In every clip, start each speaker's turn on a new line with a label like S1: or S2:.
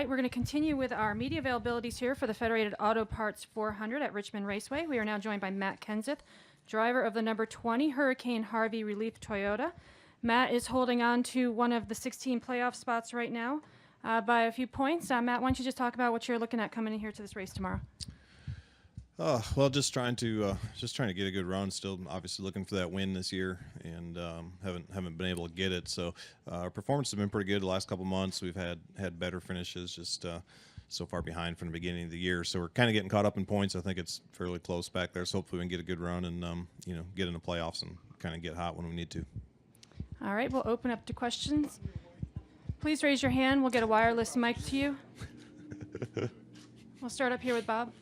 S1: We're going to continue with our media availabilities here for the Federated Auto Parts 400 at Richmond Raceway. We are now joined by Matt Kenseth, driver of the number 20 Hurricane Harvey Relief Toyota. Matt is holding on to one of the 16 playoff spots right now by a few points. Matt, why don't you just talk about what you're looking at coming in here to this race tomorrow?
S2: Well, just trying to get a good run. Still, obviously looking for that win this year, and haven't been able to get it. So, our performance has been pretty good the last couple months. We've had better finishes, just so far behind from the beginning of the year. So we're kind of getting caught up in points. I think it's fairly close back there. So hopefully we can get a good run and get in the playoffs and kind of get hot when we need to.
S1: All right, we'll open up to questions. Please raise your hand. We'll get a wireless mic to you. We'll start up here with Bob.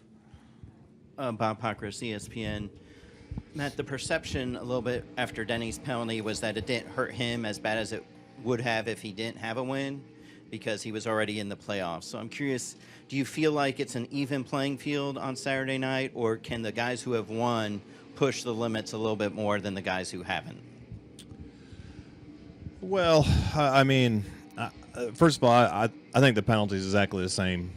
S3: Bob Pockris, ESPN. Matt, the perception a little bit after Denny's penalty was that it didn't hurt him as bad as it would have if he didn't have a win because he was already in the playoffs. So I'm curious, do you feel like it's an even playing field on Saturday night, or can the guys who have won push the limits a little bit more than the guys who haven't?
S2: Well, I mean, first of all, I think the penalty is exactly the same.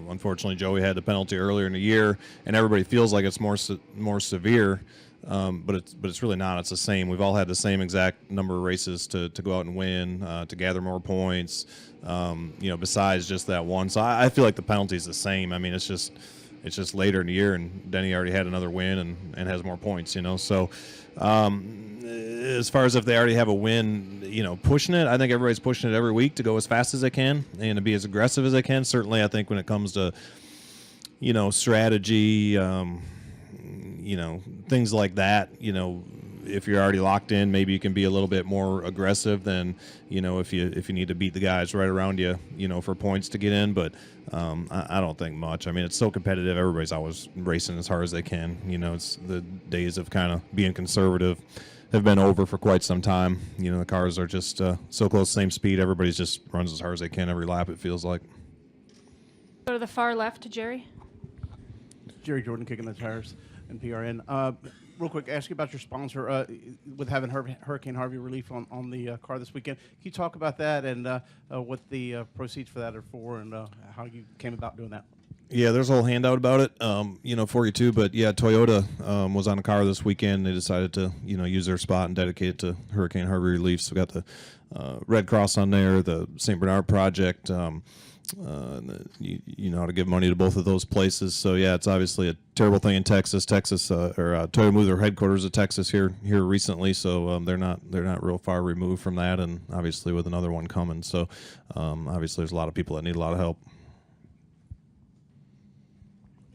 S2: Unfortunately, Joey had the penalty earlier in the year, and everybody feels like it's more severe, but it's really not. It's the same. We've all had the same exact number of races to go out and win, to gather more points. Besides just that one. So I feel like the penalty is the same. I mean, it's just later in the year, and Denny already had another win and has more points. So. As far as if they already have a win, pushing it, I think everybody's pushing it every week to go as fast as they can and to be as aggressive as they can. Certainly, I think when it comes to, strategy, things like that, if you're already locked in, maybe you can be a little bit more aggressive than, if you need to beat the guys right around you, for points to get in. But I don't think much. I mean, it's so competitive. Everybody's always racing as hard as they can. It's the days of kind of being conservative have been over for quite some time. The cars are just so close, same speed. Everybody's just runs as hard as they can every lap, it feels like.
S1: Go to the far left to Jerry.
S4: Jerry Jordan, Kicking the Tires, and PRN. Real quick, ask you about your sponsor with having Hurricane Harvey relief on the car this weekend. Can you talk about that and what the proceeds for that are for, and how you came about doing that?
S2: Yeah, there's a whole handout about it, for you too. But yeah, Toyota was on a car this weekend. They decided to, use their spot and dedicate it to Hurricane Harvey relief. So we got the Red Cross on there, the St. Bernard Project. You know how to give money to both of those places. So yeah, it's obviously a terrible thing in Texas. Toyota moved their headquarters to Texas here recently. So they're not real far removed from that, and obviously with another one coming. So obviously there's a lot of people that need a lot of help.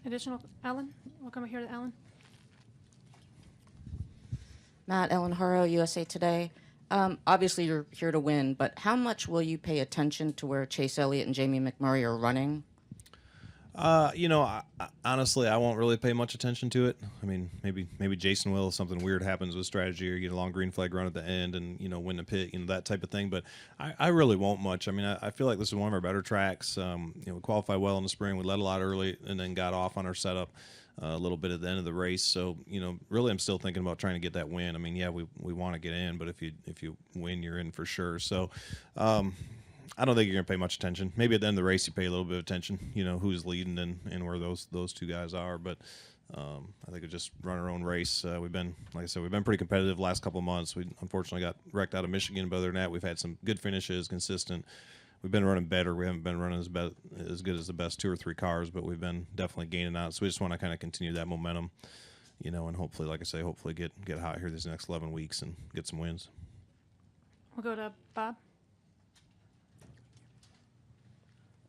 S1: Additional, Ellen? We'll come here to Ellen.
S5: Matt, Ellen Haro, USA Today. Obviously, you're here to win, but how much will you pay attention to where Chase Elliott and Jamie McMurray are running?
S2: Honestly, I won't really pay much attention to it. I mean, maybe Jason will if something weird happens with strategy or you get a long green flag run at the end and, win the pit, that type of thing. But I really won't much. I mean, I feel like this is one of our better tracks. We qualified well in the spring. We led a lot early and then got off on our setup a little bit at the end of the race. So, really I'm still thinking about trying to get that win. I mean, yeah, we want to get in, but if you win, you're in for sure. So, I don't think you're going to pay much attention. Maybe at the end of the race you pay a little bit of attention, who's leading and where those two guys are. But I think we just run our own race. We've been, like I said, we've been pretty competitive the last couple of months. We unfortunately got wrecked out of Michigan, but other than that, we've had some good finishes, consistent. We've been running better. We haven't been running as good as the best 2 or 3 cars, but we've been definitely gaining out. So we just want to kind of continue that momentum, and hopefully, like I say, get hot here these next 11 weeks and get some wins.
S1: We'll go to Bob.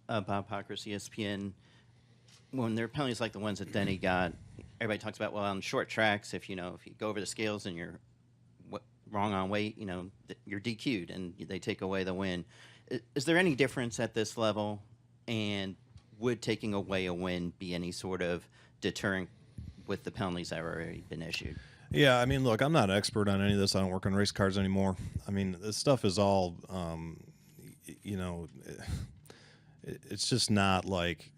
S3: Bob Pockris, ESPN. When there are penalties like the ones that Denny got, everybody talks about, well, on short tracks, if you go over the scales and you're wrong on weight, you're DQ'd and they take away the win. Is there any difference at this level, and would taking away a win be any sort of deterrent with the penalties that have already been issued?
S2: Yeah, I mean, look, I'm not an expert on any of this. I don't work on race cars anymore. I mean, this stuff is all, it's just not like,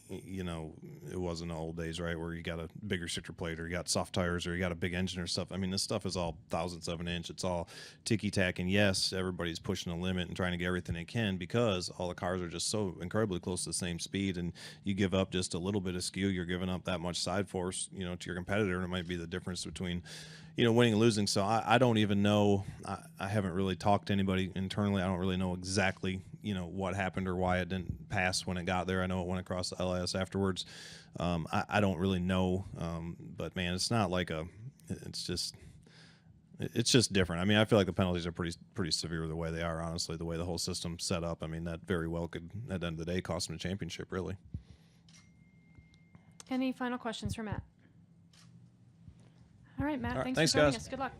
S2: you know, it wasn't the old days, right, where you got a bigger restrictor plate or you got soft tires or you got a big engine or stuff. I mean, this stuff is all thousandths of an inch. It's all ticky-tack. And yes, everybody's pushing the limit and trying to get everything they can because all the cars are just so incredibly close to the same speed. And you give up just a little bit of skew, you're giving up that much side force, you know, to your competitor. And it might be the difference between, you know, winning and losing. So I don't even know. I haven't really talked to anybody internally. I don't really know exactly, you know, what happened or why it didn't pass when it got there. I know it went across the LIS afterwards. I don't really know. But man, it's not like it's just different. I mean, I feel like the penalties are pretty severe the way they are, honestly, the way the whole system's set up. I mean, that very well could, at the end of the day, cost them a championship, really.
S1: Any final questions for Matt? All right, Matt,
S2: All right,
S1: thanks
S2: thanks,
S1: for joining
S2: guys.
S1: us. Good luck.